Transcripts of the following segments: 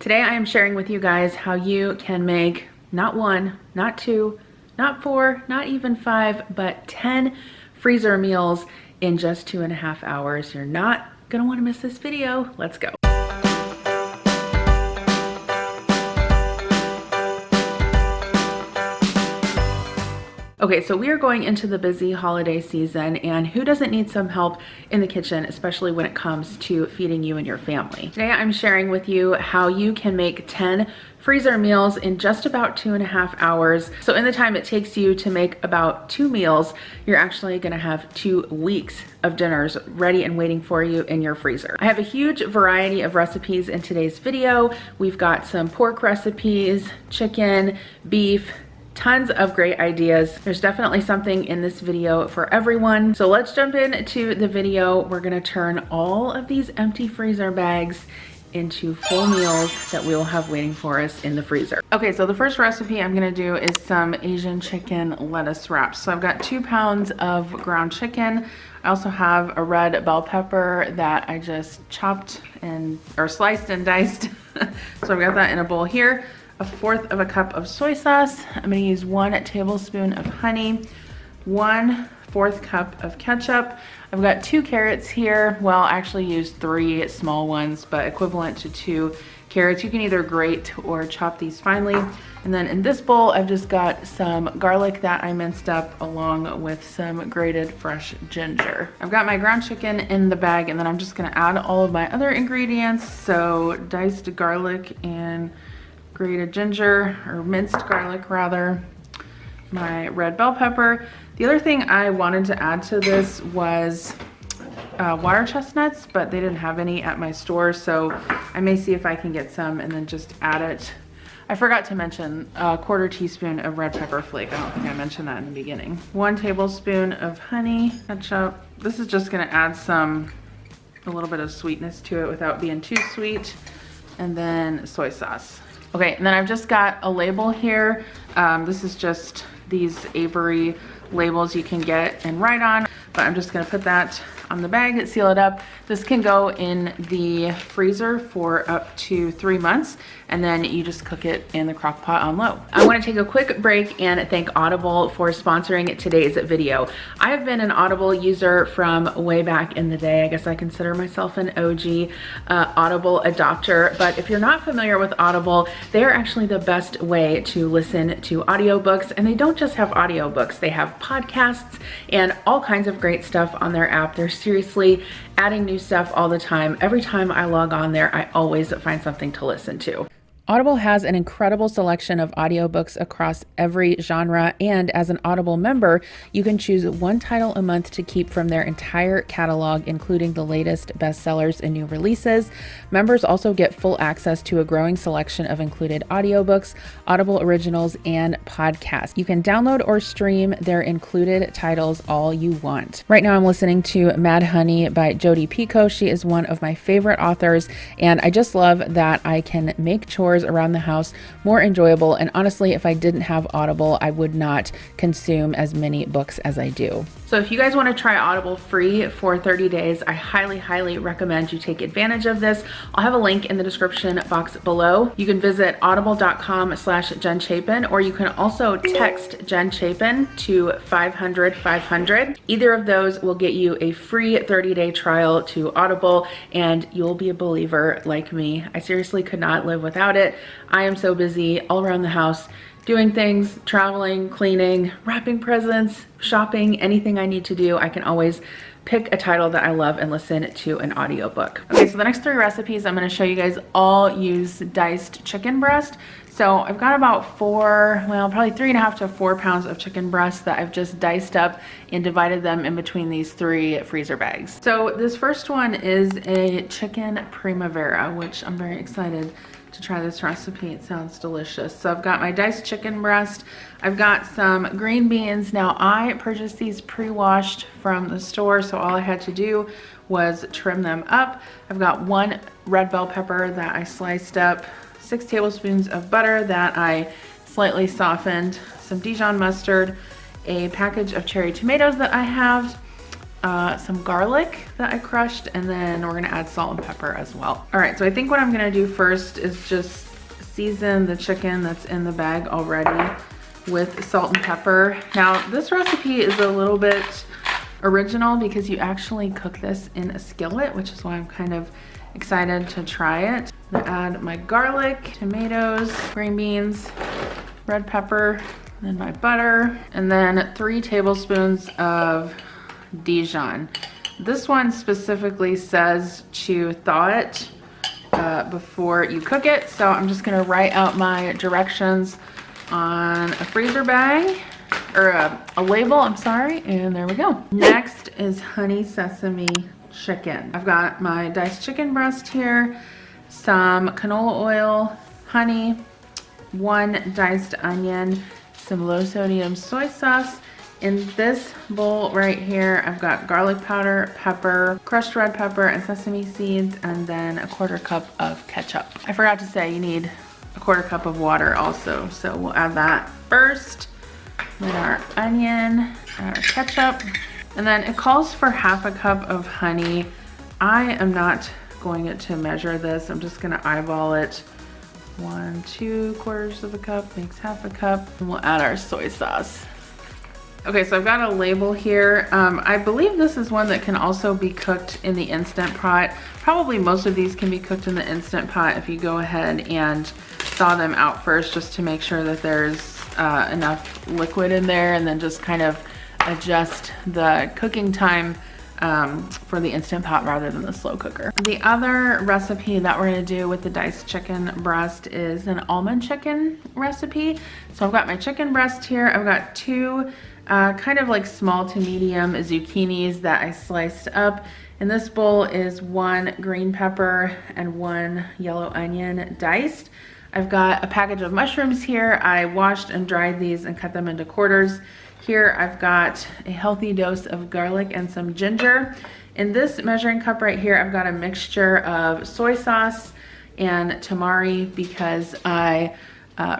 Today I am sharing with you guys how you can make not one, not two, not four, not even 5, but 10 freezer meals in just 2.5 hours. You're not gonna wanna miss this video. Let's go. Okay, so we are going into the busy holiday season, and who doesn't need some help in the kitchen, especially when it comes to feeding you and your family? Today I'm sharing with you how you can make 10 freezer meals in just about 2.5 hours. So in the time it takes you to make about 2 meals, you're actually gonna have 2 weeks of dinners ready and waiting for you in your freezer. I have a huge variety of recipes in today's video. We've got some pork recipes, chicken, beef, tons of great ideas. There's definitely something in this video for everyone. So let's jump into the video. We're gonna turn all of these empty freezer bags into full meals that we'll have waiting for us in the freezer. Okay, so the first recipe I'm gonna do is some Asian chicken lettuce wraps. So I've got 2 pounds of ground chicken. I also have a red bell pepper that I just chopped or sliced and diced. So I've got that in a bowl here. 1/4 cup of soy sauce. I'm gonna use 1 tablespoon of honey, 1/4 cup of ketchup. I've got 2 carrots here. Well, I actually used 3 small ones, but equivalent to 2 carrots. You can either grate or chop these finely. And then in this bowl, I've just got some garlic that I minced up along with some grated fresh ginger. I've got my ground chicken in the bag, and then I'm just gonna add all of my other ingredients. So diced garlic and grated ginger, or minced garlic rather, my red bell pepper. The other thing I wanted to add to this was water chestnuts, but they didn't have any at my store, so I may see if I can get some and then just add it. I forgot to mention a 1/4 teaspoon of red pepper flake. I don't think I mentioned that in the beginning. 1 tablespoon of honey, ketchup. This is just gonna add a little bit of sweetness to it without being too sweet. And then soy sauce. Okay, and then I've just got a label here. This is just these Avery labels you can get and write on, but I'm just gonna put that on the bag, seal it up. This can go in the freezer for up to 3 months, and then you just cook it in the crock pot on low. I wanna take a quick break and thank Audible for sponsoring today's video. I have been an Audible user from way back in the day. I guess I consider myself an OG Audible adopter, but if you're not familiar with Audible, they are actually the best way to listen to audiobooks, and they don't just have audiobooks, they have podcasts and all kinds of great stuff on their app. They're seriously adding new stuff all the time. Every time I log on there, I always find something to listen to. Audible has an incredible selection of audiobooks across every genre, and as an Audible member, you can choose 1 title a month to keep from their entire catalog, including the latest bestsellers and new releases. Members also get full access to a growing selection of included audiobooks, Audible originals, and podcasts. You can download or stream their included titles all you want. Right now I'm listening to Mad Honey by Jodi Picoult. She is one of my favorite authors, and I just love that I can make chores around the house more enjoyable. And honestly, if I didn't have Audible, I would not consume as many books as I do. So if you guys want to try Audible free for 30 days, I highly recommend you take advantage of this. I'll have a link in the description box below. You can visit audible.com/Jen Chapin, or you can also text Jen Chapin to 500-500. Either of those will get you a free 30-day trial to Audible, and you'll be a believer like me. I seriously could not live without it. I am so busy all around the house doing things, traveling, cleaning, wrapping presents, shopping, anything I need to do. I can always pick a title that I love and listen to an audiobook. Okay, so the next 3 recipes I'm gonna show you guys all use diced chicken breast. So I've got about probably 3.5 to 4 pounds of chicken breast that I've just diced up and divided them in between these 3 freezer bags. So this first one is a chicken Primavera, which I'm very excited to try this recipe. It sounds delicious. So I've got my diced chicken breast. I've got some green beans. Now I purchased these pre-washed from the store, so all I had to do was trim them up. I've got 1 red bell pepper that I sliced up, 6 tablespoons of butter that I slightly softened, some Dijon mustard, a package of cherry tomatoes that I have, some garlic that I crushed, and then we're gonna add salt and pepper as well. All right, so I think what I'm gonna do first is just season the chicken that's in the bag already with salt and pepper. Now, this recipe is a little bit original because you actually cook this in a skillet, which is why I'm kind of excited to try it. I'm gonna add my garlic, tomatoes, green beans, red pepper, and my butter, and then 3 tablespoons of Dijon. This one specifically says to thaw it before you cook it, so I'm just gonna write out my directions on a freezer bag, or a label, I'm sorry, and there we go. Next is honey sesame chicken. I've got my diced chicken breast here, some canola oil, honey, 1 diced onion, some low sodium soy sauce. In this bowl right here, I've got garlic powder, pepper, crushed red pepper, and sesame seeds, and then a 1/4 cup of ketchup. I forgot to say you need a 1/4 cup of water also, so we'll add that first. Then our onion, add our ketchup, and then it calls for 1/2 cup of honey. I am not going to measure this. I'm just gonna eyeball it. 1 2/4 cup makes 1/2 cup, and we'll add our soy sauce. Okay, so I've got a label here. I believe this is one that can also be cooked in the Instant Pot. Probably most of these can be cooked in the Instant Pot if you go ahead and thaw them out first, just to make sure that there's enough liquid in there, and then just kind of adjust the cooking time for the Instant Pot rather than the slow cooker. The other recipe that we're gonna do with the diced chicken breast is an almond chicken recipe. So I've got my chicken breast here. I've got 2 kind of like small to medium zucchinis that I sliced up. In this bowl is 1 green pepper and 1 yellow onion diced. I've got a package of mushrooms here. I washed and dried these and cut them into quarters. Here I've got a healthy dose of garlic and some ginger. In this measuring cup right here, I've got a mixture of soy sauce and tamari because I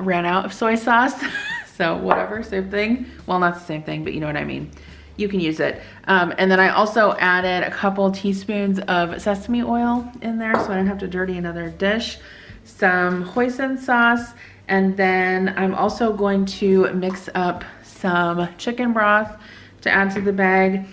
ran out of soy sauce. So whatever, same thing. Well, not the same thing, but you know what I mean. You can use it. And then I also added a couple teaspoons of sesame oil in there so I don't have to dirty another dish. Some hoisin sauce, and then I'm also going to mix up some chicken broth to add to the bag,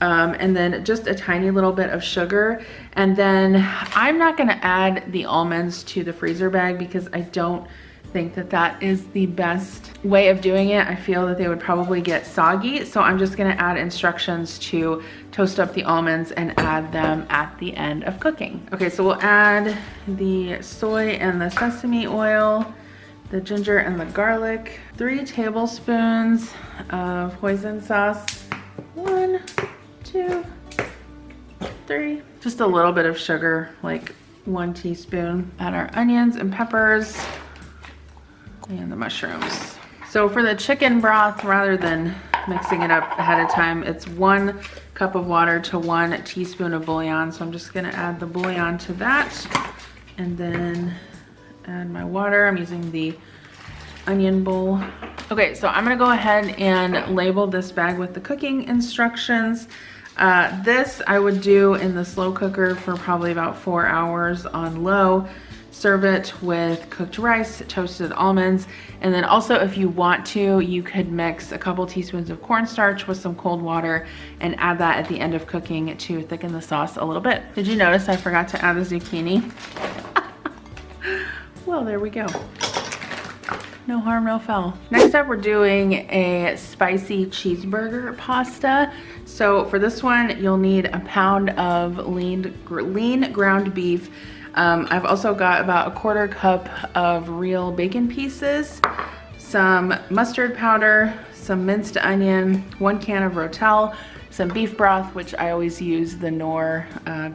and then just a tiny little bit of sugar. And then I'm not gonna add the almonds to the freezer bag because I don't think that that is the best way of doing it. I feel that they would probably get soggy, so I'm just gonna add instructions to toast up the almonds and add them at the end of cooking. Okay, so we'll add the soy and the sesame oil, the ginger and the garlic, 3 tablespoons of hoisin sauce, 1 2 3, just a little bit of sugar, like 1 teaspoon. Add our onions and peppers and the mushrooms. So for the chicken broth, rather than mixing it up ahead of time, it's 1 cup of water to 1 teaspoon of bouillon. So I'm just gonna add the bouillon to that, and then add my water. I'm using the onion bowl. Okay, so I'm gonna go ahead and label this bag with the cooking instructions. This I would do in the slow cooker for probably about 4 hours on low. Serve it with cooked rice, toasted almonds, and then also if you want to, you could mix a couple teaspoons of cornstarch with some cold water and add that at the end of cooking to thicken the sauce a little bit. Did you notice I forgot to add the zucchini? Well, there we go. No harm, no foul. Next up, we're doing a spicy cheeseburger pasta. So for this one, you'll need a pound of lean ground beef. I've also got about a 1/4 cup of real bacon pieces, some mustard powder, some minced onion, 1 can of Rotel, some beef broth, which I always use the Knorr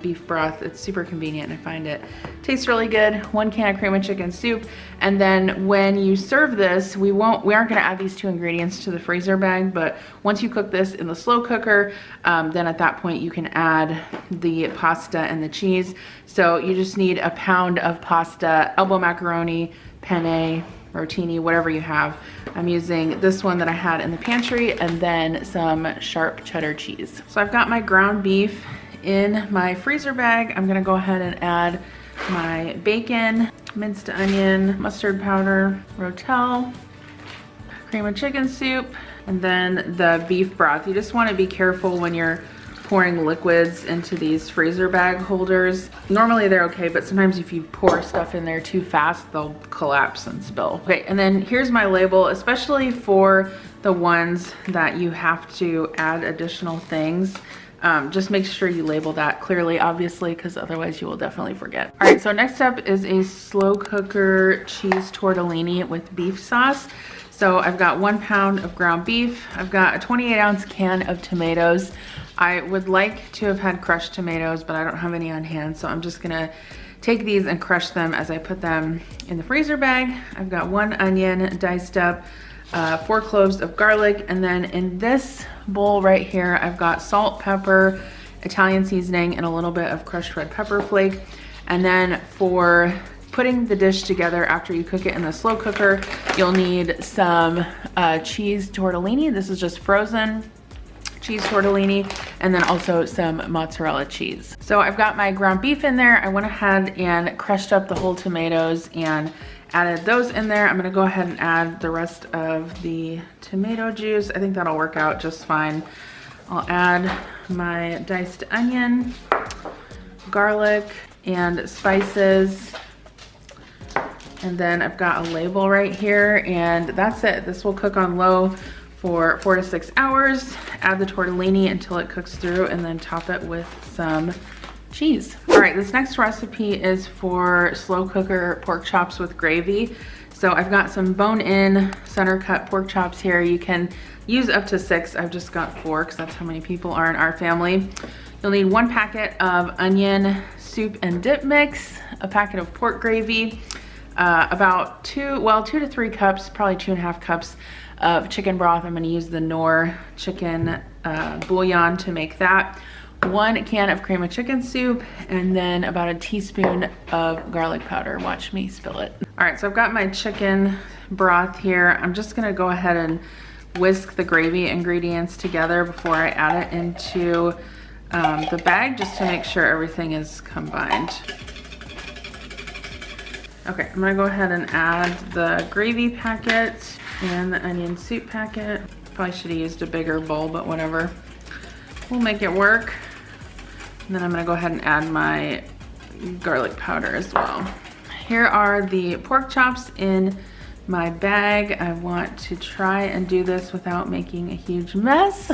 beef broth. It's super convenient and I find it tastes really good. 1 can of cream of chicken soup. And then when you serve this, we aren't gonna add these 2 ingredients to the freezer bag, but once you cook this in the slow cooker, then at that point you can add the pasta and the cheese. So you just need a pound of pasta, elbow macaroni, penne, rotini, whatever you have. I'm using this one that I had in the pantry and then some sharp cheddar cheese. So I've got my ground beef in my freezer bag. I'm gonna go ahead and add my bacon, minced onion, mustard powder, rotel, cream of chicken soup, and then the beef broth. You just want to be careful when you're pouring liquids into these freezer bag holders. Normally they're okay, but sometimes if you pour stuff in there too fast, they'll collapse and spill. Okay, and then here's my label, especially for the ones that you have to add additional things. Just make sure you label that clearly, obviously, because otherwise you will definitely forget. All right, so next up is a slow cooker cheese tortellini with beef sauce. So I've got 1 pound of ground beef. I've got a 28-ounce can of tomatoes. I would like to have had crushed tomatoes, but I don't have any on hand. So I'm just gonna take these and crush them as I put them in the freezer bag. I've got 1 onion diced up, 4 cloves of garlic, and then in this bowl right here, I've got salt, pepper, Italian seasoning, and a little bit of crushed red pepper flake. And then for putting the dish together after you cook it in the slow cooker, you'll need some cheese tortellini. This is just frozen cheese tortellini, and then also some mozzarella cheese. So I've got my ground beef in there. I went ahead and crushed up the whole tomatoes and added those in there. I'm gonna go ahead and add the rest of the tomato juice. I think that'll work out just fine. I'll add my diced onion, garlic, and spices. And then I've got a label right here, and that's it. This will cook on low for 4 to 6 hours. Add the tortellini until it cooks through, and then top it with some cheese. All right, this next recipe is for slow cooker pork chops with gravy. So I've got some bone-in center cut pork chops here. You can use up to 6. I've just got 4 because that's how many people are in our family. You'll need 1 packet of onion soup and dip mix, a packet of pork gravy, about 2 to 3 cups, probably 2.5 cups of chicken broth. I'm gonna use the Knorr chicken bouillon to make that. 1 can of cream of chicken soup, and then about a teaspoon of garlic powder. Watch me spill it. All right, so I've got my chicken broth here. I'm just gonna go ahead and whisk the gravy ingredients together before I add it into the bag, just to make sure everything is combined. Okay, I'm gonna go ahead and add the gravy packet and the onion soup packet. Probably should have used a bigger bowl, but whatever. We'll make it work. And then I'm gonna go ahead and add my garlic powder as well. Here are the pork chops in my bag. I want to try and do this without making a huge mess.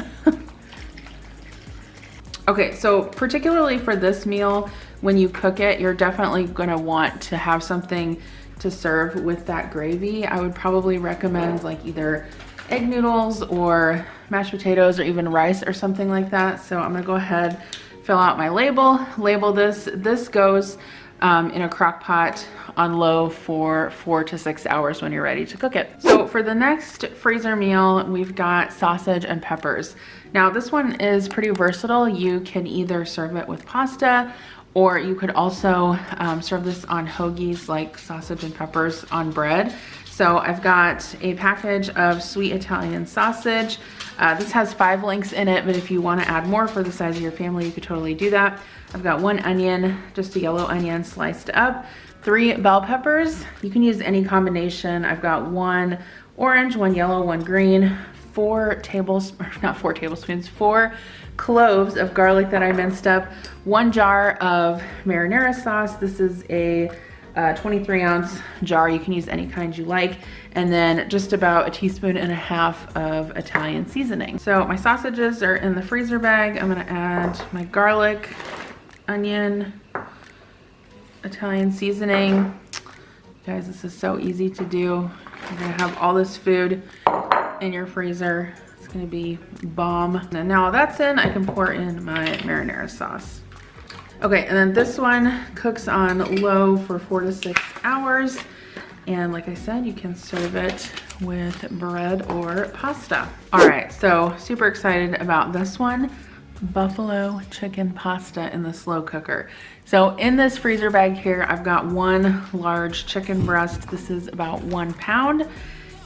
Okay, so particularly for this meal, when you cook it, you're definitely gonna want to have something to serve with that gravy. I would probably recommend like either egg noodles or mashed potatoes or even rice or something like that. So I'm gonna go ahead, fill out my label this. This goes in a crock pot on low for 4 to 6 hours when you're ready to cook it. So for the next freezer meal, we've got sausage and peppers. Now this one is pretty versatile. You can either serve it with pasta, or you could also serve this on hoagies, like sausage and peppers on bread. So I've got a package of sweet Italian sausage. This has 5 links in it, but if you want to add more for the size of your family, you could totally do that. I've got 1 onion, just a yellow onion sliced up, 3 bell peppers. You can use any combination. I've got 1 orange, 1 yellow, 1 green, 4 cloves of garlic that I minced up, 1 jar of marinara sauce. This is a 23-ounce jar. You can use any kind you like. And then just about 1.5 teaspoons of Italian seasoning. So my sausages are in the freezer bag. I'm gonna add my garlic, onion, Italian seasoning. Guys, this is so easy to do. You're gonna have all this food in your freezer. It's gonna be bomb. And now that's in, I can pour in my marinara sauce. Okay, and then this one cooks on low for 4 to 6 hours. And like I said, you can serve it with bread or pasta. All right, so super excited about this one. buffalo chicken pasta in the slow cooker. So in this freezer bag here, I've got 1 large chicken breast. This is about 1 pound.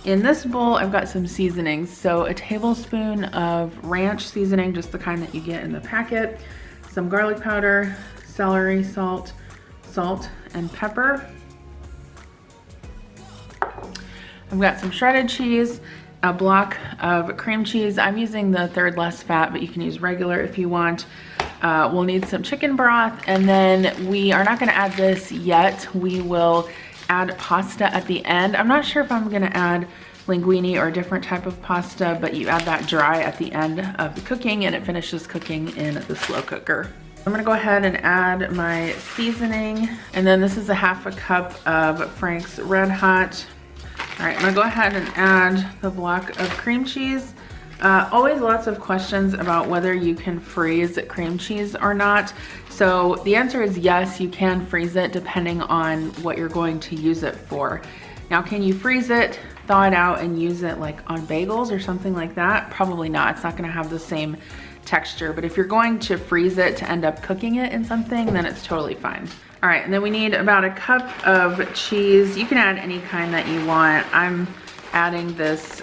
In this bowl, I've got some seasonings. So a tablespoon of ranch seasoning, just the kind that you get in the packet, some garlic powder, celery salt, salt and pepper. I've got some shredded cheese, a block of cream cheese. I'm using the 3rd less fat, but you can use regular if you want. We'll need some chicken broth, and then we are not gonna add this yet. We will add pasta at the end. I'm not sure if I'm gonna add linguine or a different type of pasta, but you add that dry at the end of the cooking and it finishes cooking in the slow cooker. I'm gonna go ahead and add my seasoning, and then this is a 1/2 cup of Frank's Red Hot. All right, I'm gonna go ahead and add the block of cream cheese. Always lots of questions about whether you can freeze cream cheese or not. So the answer is yes, you can freeze it depending on what you're going to use it for. Now, can you freeze it, thaw it out, and use it like on bagels or something like that? Probably not. It's not gonna have the same texture, but if you're going to freeze it to end up cooking it in something, then it's totally fine. All right, and then we need about 1 cup of cheese. You can add any kind that you want. I'm adding this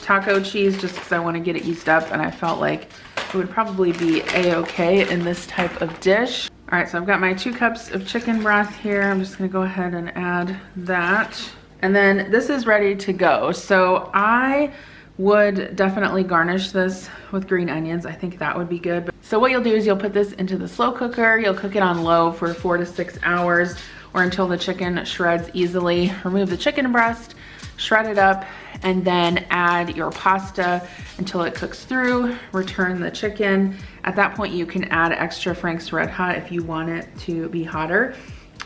taco cheese just because I want to get it used up, and I felt like it would probably be a-okay in this type of dish. All right, so I've got my 2 cups of chicken broth here. I'm just gonna go ahead and add that. And then this is ready to go. So I would definitely garnish this with green onions. I think that would be good. So what you'll do is you'll put this into the slow cooker. You'll cook it on low for 4 to 6 hours or until the chicken shreds easily. Remove the chicken breast, shred it up, and then add your pasta until it cooks through. Return the chicken. At that point, you can add extra Frank's Red Hot if you want it to be hotter,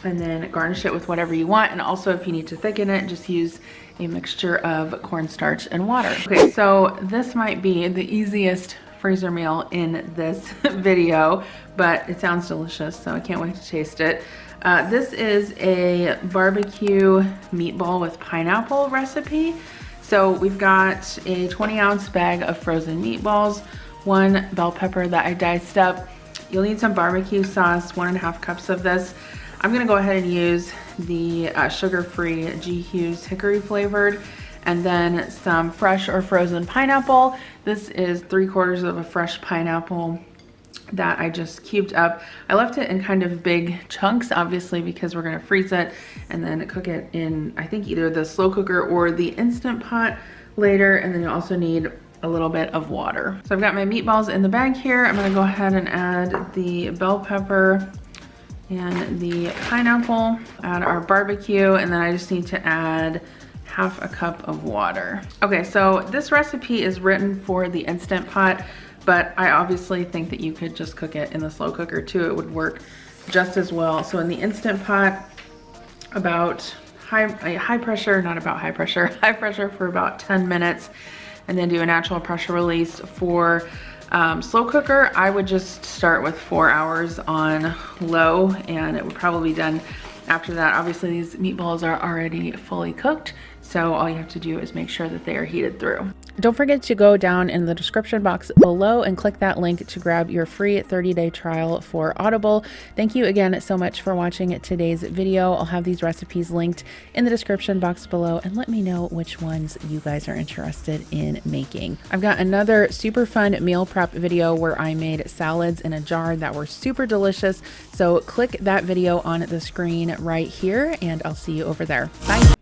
and then garnish it with whatever you want. And also, if you need to thicken it, just use a mixture of cornstarch and water. Okay, so this might be the easiest freezer meal in this video, but it sounds delicious, so I can't wait to taste it. This is a barbecue meatball with pineapple recipe. So we've got a 20-ounce bag of frozen meatballs, 1 bell pepper that I diced up. You'll need some barbecue sauce, 1.5 cups of this. I'm gonna go ahead and use the sugar-free G. Hughes hickory flavored, and then some fresh or frozen pineapple. This is 3/4 of a fresh pineapple that I just cubed up. I left it in kind of big chunks, obviously, because we're gonna freeze it and then cook it in, I think, either the slow cooker or the Instant Pot later. And then you also need a little bit of water. So I've got my meatballs in the bag here. I'm gonna go ahead and add the bell pepper and the pineapple, add our barbecue, and then I just need to add 1/2 cup of water. Okay, so this recipe is written for the Instant Pot, but I obviously think that you could just cook it in the slow cooker too. It would work just as well. So in the Instant Pot, about high pressure for about 10 minutes, and then do a natural pressure release for slow cooker. I would just start with 4 hours on low, and it would probably be done after that. Obviously, these meatballs are already fully cooked, so all you have to do is make sure that they are heated through. Don't forget to go down in the description box below and click that link to grab your free 30-day trial for Audible. Thank you again so much for watching today's video. I'll have these recipes linked in the description box below, and let me know which ones you guys are interested in making. I've got another super fun meal prep video where I made salads in a jar that were super delicious. So click that video on the screen right here, and I'll see you over there. Bye.